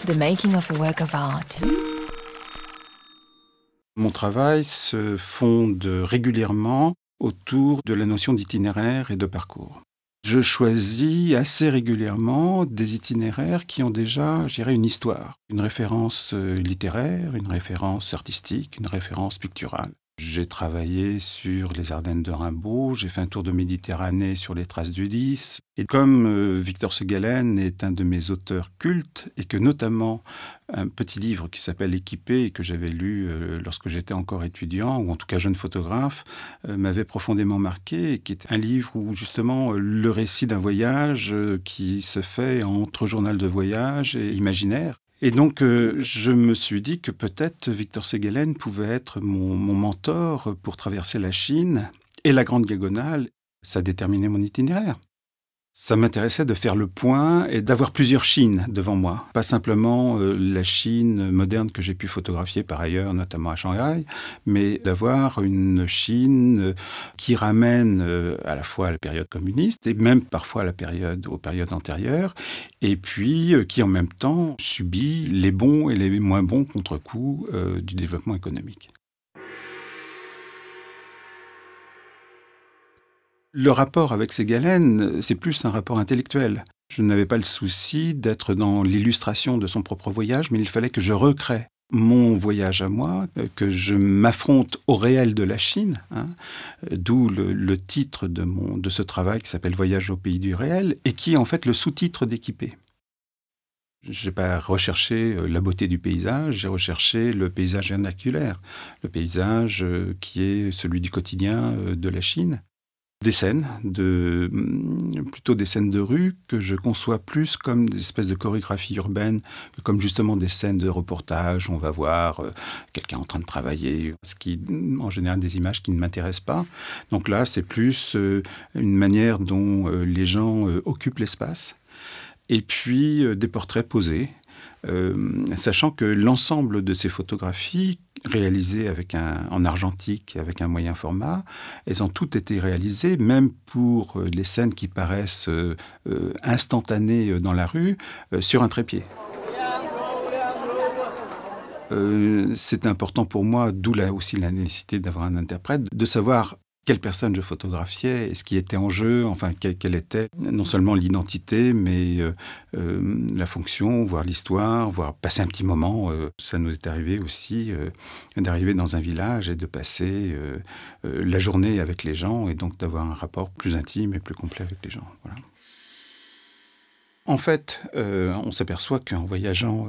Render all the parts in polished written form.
The making of a work of art. Mon travail se fonde régulièrement autour de la notion d'itinéraire et de parcours. Je choisis assez régulièrement des itinéraires qui ont déjà, je dirais, une histoire, une référence littéraire, une référence artistique, une référence picturale. J'ai travaillé sur les Ardennes de Rimbaud, j'ai fait un tour de Méditerranée sur les traces d'Ulysse. Et comme Victor Segalen est un de mes auteurs cultes, et que notamment un petit livre qui s'appelle Équipé, et que j'avais lu lorsque j'étais encore étudiant, ou en tout cas jeune photographe, m'avait profondément marqué, et qui est un livre où justement le récit d'un voyage qui se fait entre journal de voyage et imaginaire. Et donc, je me suis dit que peut-être Victor Segalen pouvait être mon mentor pour traverser la Chine et la Grande Diagonale. Ça déterminait mon itinéraire. Ça m'intéressait de faire le point et d'avoir plusieurs Chines devant moi. Pas simplement la Chine moderne que j'ai pu photographier par ailleurs, notamment à Shanghai, mais d'avoir une Chine qui ramène à la fois à la période communiste et même parfois aux périodes antérieures, et puis qui en même temps subit les bons et les moins bons contre-coups du développement économique. Le rapport avec Segalen, c'est plus un rapport intellectuel. Je n'avais pas le souci d'être dans l'illustration de son propre voyage, mais il fallait que je recrée mon voyage à moi, que je m'affronte au réel de la Chine, d'où le titre de ce travail qui s'appelle « Voyage au pays du réel » et qui est en fait le sous-titre d'Équipé. Je n'ai pas recherché la beauté du paysage, j'ai recherché le paysage vernaculaire, le paysage qui est celui du quotidien de la Chine. Des scènes, plutôt des scènes de rue que je conçois plus comme des espèces de chorégraphie urbaine, que comme justement des scènes de reportage où on va voir quelqu'un en train de travailler, ce qui, en général, des images qui ne m'intéressent pas. Donc là, c'est plus une manière dont les gens occupent l'espace. Et puis des portraits posés, sachant que l'ensemble de ces photographies réalisées en argentique avec un moyen format, elles ont toutes été réalisées, même pour les scènes qui paraissent instantanées dans la rue, sur un trépied. C'est important pour moi, d'où aussi la nécessité d'avoir un interprète, de savoir quelle personne je photographiais et ce qui était en jeu, enfin quelle était non seulement l'identité, mais la fonction, voire l'histoire, voire passer un petit moment. Ça nous est arrivé aussi d'arriver dans un village et de passer la journée avec les gens et donc d'avoir un rapport plus intime et plus complet avec les gens. Voilà. En fait, on s'aperçoit qu'en voyageant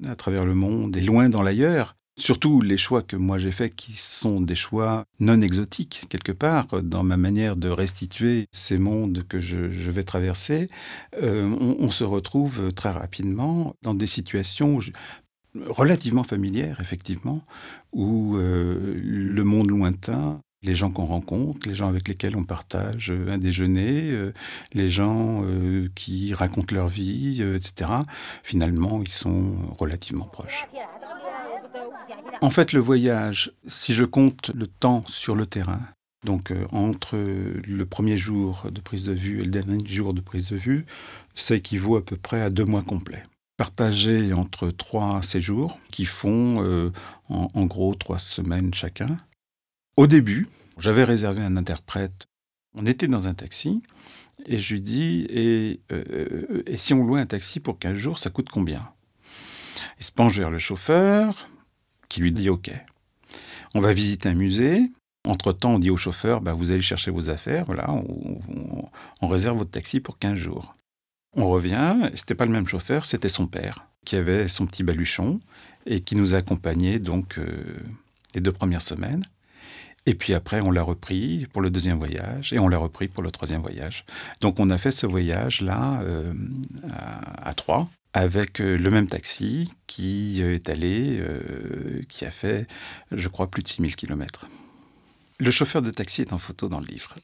à travers le monde et loin dans l'ailleurs, surtout les choix que moi j'ai faits qui sont des choix non exotiques, quelque part, dans ma manière de restituer ces mondes que je vais traverser, on se retrouve très rapidement dans des situations relativement familières, effectivement, où le monde lointain, les gens qu'on rencontre, les gens avec lesquels on partage un déjeuner, les gens qui racontent leur vie, etc., finalement, ils sont relativement proches. En fait, le voyage, si je compte le temps sur le terrain, donc entre le premier jour de prise de vue et le dernier jour de prise de vue, ça équivaut à peu près à 2 mois complets. Partagés entre 3 séjours qui font en gros 3 semaines chacun. Au début, j'avais réservé un interprète. On était dans un taxi et je lui dis et si on louait un taxi pour 15 jours, ça coûte combien ? Il se penche vers le chauffeur qui lui dit « OK ». On va visiter un musée. Entre-temps, on dit au chauffeur « vous allez chercher vos affaires, voilà, on réserve votre taxi pour 15 jours ». On revient, et c'était pas le même chauffeur, c'était son père qui avait son petit baluchon et qui nous a accompagnés donc les 2 premières semaines. Et puis après, on l'a repris pour le 2e voyage et on l'a repris pour le 3e voyage. Donc on a fait ce voyage-là à 3 avec le même taxi qui est allé, qui a fait, je crois, plus de 6000 kilomètres. Le chauffeur de taxi est en photo dans le livre.